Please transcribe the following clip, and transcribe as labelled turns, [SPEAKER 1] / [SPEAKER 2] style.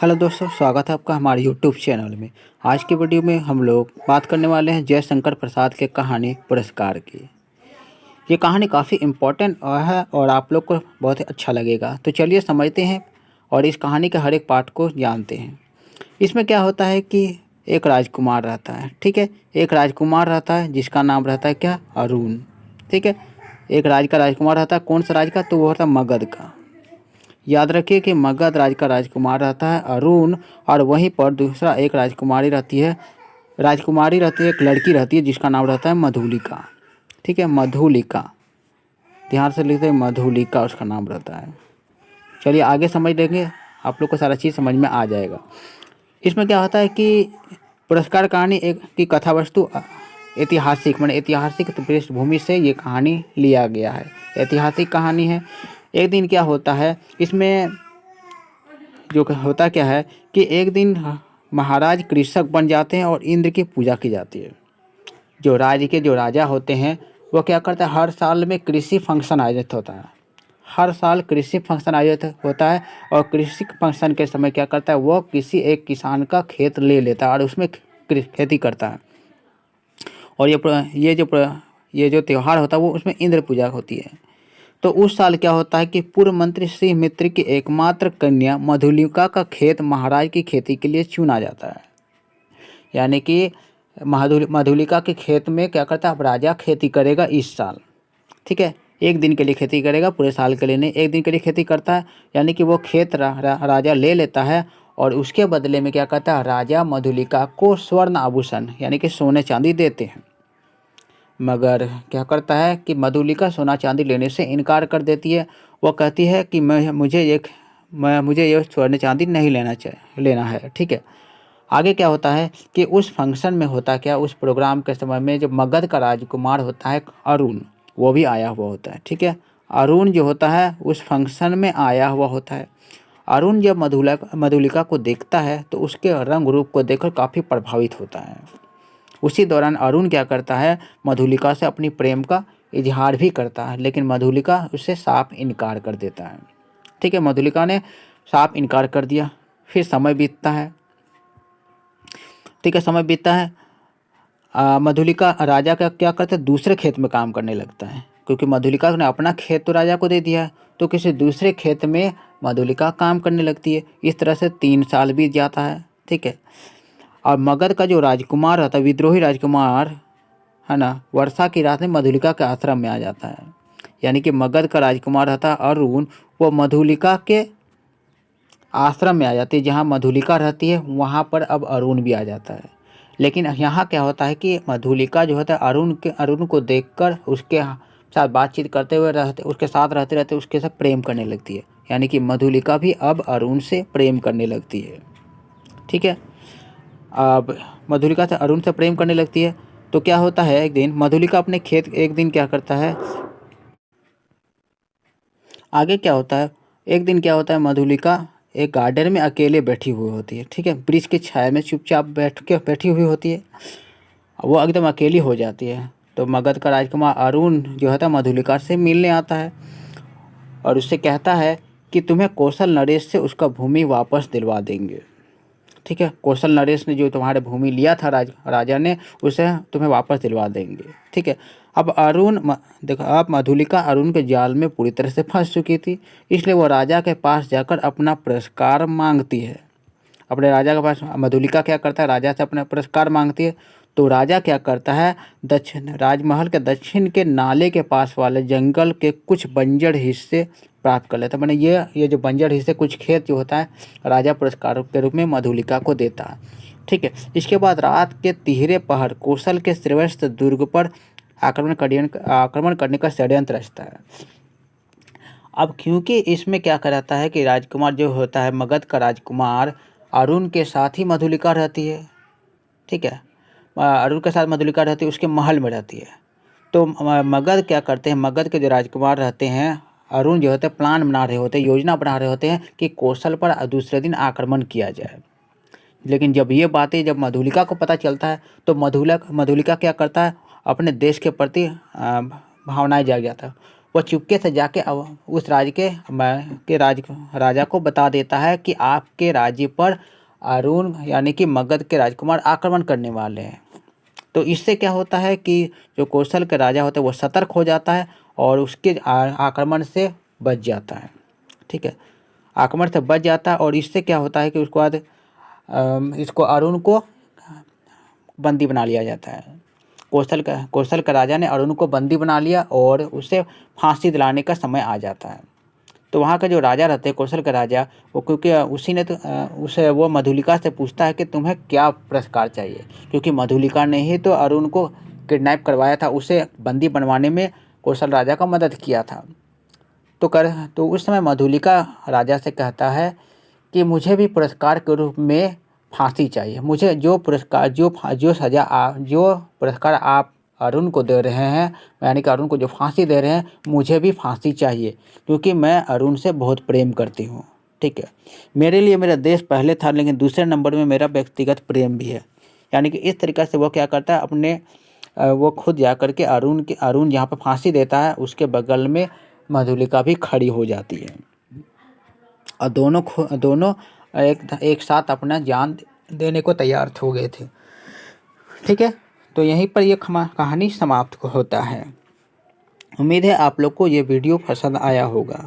[SPEAKER 1] Hello दोस्तों, स्वागत है आपका हमारे यूट्यूब चैनल में। आज की वीडियो में हम लोग बात करने वाले हैं जयशंकर प्रसाद के कहानी पुरस्कार की। ये कहानी काफ़ी इम्पोर्टेंट है और आप लोग को बहुत ही अच्छा लगेगा। तो चलिए समझते हैं और इस कहानी के हर एक पार्ट को जानते हैं। इसमें क्या होता है कि एक राजकुमार रहता है, ठीक है। एक राजकुमार रहता है जिसका नाम रहता है क्या, अरुण, ठीक है। एक राजकुमार रहता है, कौन सा राज का, तो वो होता है मगध का। याद रखिए कि मगध राज का राजकुमार रहता है अरुण, और वहीं पर दूसरा एक राजकुमारी रहती है, एक लड़की रहती है जिसका नाम रहता है मधुलिका, ठीक है। मधुलिका, ध्यान से लिखते हैं, मधुलिका उसका नाम रहता है। चलिए आगे समझ लेंगे, आप लोग को सारा चीज़ समझ में आ जाएगा। इसमें क्या होता है कि पुरस्कार कहानी एक की कथा वस्तु ऐतिहासिक पृष्ठभूमि से ये कहानी लिया गया है। ऐतिहासिक कहानी है। एक दिन क्या होता है इसमें, जो होता क्या है कि एक दिन महाराज कृषक बन जाते हैं और इंद्र की पूजा की जाती है। जो राजा होते हैं वो क्या करते हैं, हर साल में कृषि फंक्शन आयोजित होता है। हर साल कृषि फंक्शन आयोजित होता है और कृषि फंक्शन के समय क्या करता है, वो किसी एक किसान का खेत ले लेता है और उसमें खेती करता है। और ये जो त्यौहार होता है वो उसमें इंद्र पूजा होती है। तो उस साल क्या होता है कि पूर्व मंत्री श्री मित्र की एकमात्र कन्या मधुलिका का खेत महाराज की खेती के लिए चुना जाता है। यानी कि मधुलिका के खेत में क्या करता है, अब राजा खेती करेगा इस साल, ठीक है। एक दिन के लिए खेती करेगा, पूरे साल के लिए नहीं, एक दिन के लिए खेती करता है। यानी कि वो खेत राजा ले लेता है और उसके बदले में क्या करता है, राजा मधुलिका को स्वर्ण आभूषण यानी कि सोने चांदी देते हैं। मगर क्या करता है कि मधुलिका सोना चांदी लेने से इनकार कर देती है। वो कहती है कि मुझे ये स्वर्ण चांदी नहीं लेना है, ठीक है। आगे क्या होता है कि उस फंक्शन में होता क्या, उस प्रोग्राम के समय में जो मगध का राजकुमार होता है अरुण, वो भी आया हुआ होता है, ठीक है। अरुण जो होता है उस फंक्शन में आया हुआ होता है। अरुण जब मधुलिका को देखता है तो उसके रंग रूप को देखकर काफ़ी प्रभावित होता है। उसी दौरान अरुण क्या करता है, मधुलिका से अपनी प्रेम का इजहार भी करता है, लेकिन मधुलिका उससे साफ इनकार कर देता है, ठीक है। मधुलिका ने साफ इनकार कर दिया। फिर समय बीतता है, ठीक है। समय बीतता है। मधुलिका राजा का क्या करता है, दूसरे खेत में काम करने लगता है, क्योंकि मधुलिका ने अपना खेत तो राजा को दे दिया है, तो किसी दूसरे खेत में मधुलिका काम करने लगती है। इस तरह से 3 साल बीत जाता है, ठीक है। और मगध का जो राजकुमार रहता है, विद्रोही राजकुमार है ना, वर्षा की रात में मधुलिका के आश्रम में आ जाता है। यानी कि मगध का राजकुमार रहता है अरुण, वो मधुलिका के आश्रम में आ जाती है। जहाँ मधुलिका रहती है वहाँ पर अब अरुण भी आ जाता है। लेकिन यहाँ क्या होता है कि मधुलिका जो होता है अरुण को देखकर उसके साथ बातचीत करते हुए उसके साथ रहते रहते उसके साथ प्रेम करने लगती है। यानी कि मधुलिका भी अब अरुण से प्रेम करने लगती है, ठीक है। अब मधुलिका से अरुण से प्रेम करने लगती है। तो क्या होता है, एक दिन मधुलिका अपने खेत, एक दिन क्या करता है, आगे क्या होता है, एक दिन क्या होता है, मधुलिका एक गार्डन में अकेले बैठी हुई होती है, ठीक है। वृक्ष की छाया में चुपचाप बैठी हुई होती है। वो एकदम अकेली हो जाती है। तो मगध का राजकुमार अरुण जो होता है मधुलिका से मिलने आता है और उससे कहता है कि तुम्हें कौशल नरेश से उसका भूमि वापस दिलवा देंगे, ठीक है। कौशल नरेश ने जो तुम्हारे भूमि लिया था राजा ने, उसे तुम्हें वापस दिलवा देंगे, ठीक है। अब देखो, अब मधुलिका अरुण के जाल में पूरी तरह से फंस चुकी थी, इसलिए वो राजा के पास जाकर अपना पुरस्कार मांगती है। अपने राजा के पास मधुलिका क्या करता है, राजा से अपना पुरस्कार मांगती है। तो राजा क्या करता है, राजमहल के दक्षिण के नाले के पास वाले जंगल के कुछ बंजर हिस्से प्राप्त कर लेता है। मैंने ये जो बंजर हिस्से, कुछ खेत जो होता है, राजा पुरस्कार के रूप में मधुलिका को देता है, ठीक है। इसके बाद रात के तिहरे पहर कौशल के श्रेष्ठ दुर्ग पर आक्रमण करने का षड्यंत्र रचता है। अब क्योंकि इसमें क्या कराता है कि राजकुमार जो होता है, मगध का राजकुमार अरुण के साथ ही मधुलिका रहती है, ठीक है। अरुण के साथ मधुलिका रहती है, उसके महल में रहती है। तो मगध क्या करते हैं, मगध के जो राजकुमार रहते हैं, अरुण जो होते हैं प्लान बना रहे होते हैं, योजना बना रहे होते हैं कि कौशल पर दूसरे दिन आक्रमण किया जाए। लेकिन जब मधुलिका को पता चलता है तो मधुलिका क्या करता है, अपने देश के प्रति भावनाएं जाग जाता है। वो चुपके से जाके उस राजा को बता देता है कि आपके राज्य पर अरुण यानी कि मगध के राजकुमार आक्रमण करने वाले हैं। तो इससे क्या होता है कि जो कौशल के राजा होते हैं वो सतर्क हो जाता है और उसके आक्रमण से बच जाता है। ठीक है, आक्रमण से बच जाता है और इससे क्या होता है कि उसके बाद इसको अरुण को बंदी बना लिया जाता है। कौशल का राजा ने अरुण को बंदी बना लिया और उसे फांसी दिलाने का समय आ जाता है। तो वहाँ का जो राजा रहते हैं कौशल का राजा, वो क्योंकि उसी ने तो उसे वो मधुलिका से पूछता है कि तुम्हें क्या पुरस्कार चाहिए, क्योंकि मधुलिका ने ही तो अरुण को किडनैप करवाया था, उसे बंदी बनवाने में कौशल राजा का मदद किया था। तो उस समय मधुलिका राजा से कहता है कि मुझे भी पुरस्कार के रूप में फांसी चाहिए। मुझे जो पुरस्कार आप अरुण को दे रहे हैं, यानी कि अरुण को जो फांसी दे रहे हैं, मुझे भी फांसी चाहिए, क्योंकि मैं अरुण से बहुत प्रेम करती हूँ। ठीक है, मेरे लिए मेरा देश पहले था, लेकिन दूसरे नंबर में मेरा व्यक्तिगत प्रेम भी है। यानी कि इस तरीक़े से वो क्या करता है, वो खुद जा कर के अरुण जहाँ पर फांसी देता है उसके बगल में मधुलिका भी खड़ी हो जाती है और दोनों एक साथ अपना जान देने को तैयार हो गए थे। ठीक है, तो यहीं पर ये कहानी समाप्त होता है। उम्मीद है आप लोग को ये वीडियो पसंद आया होगा।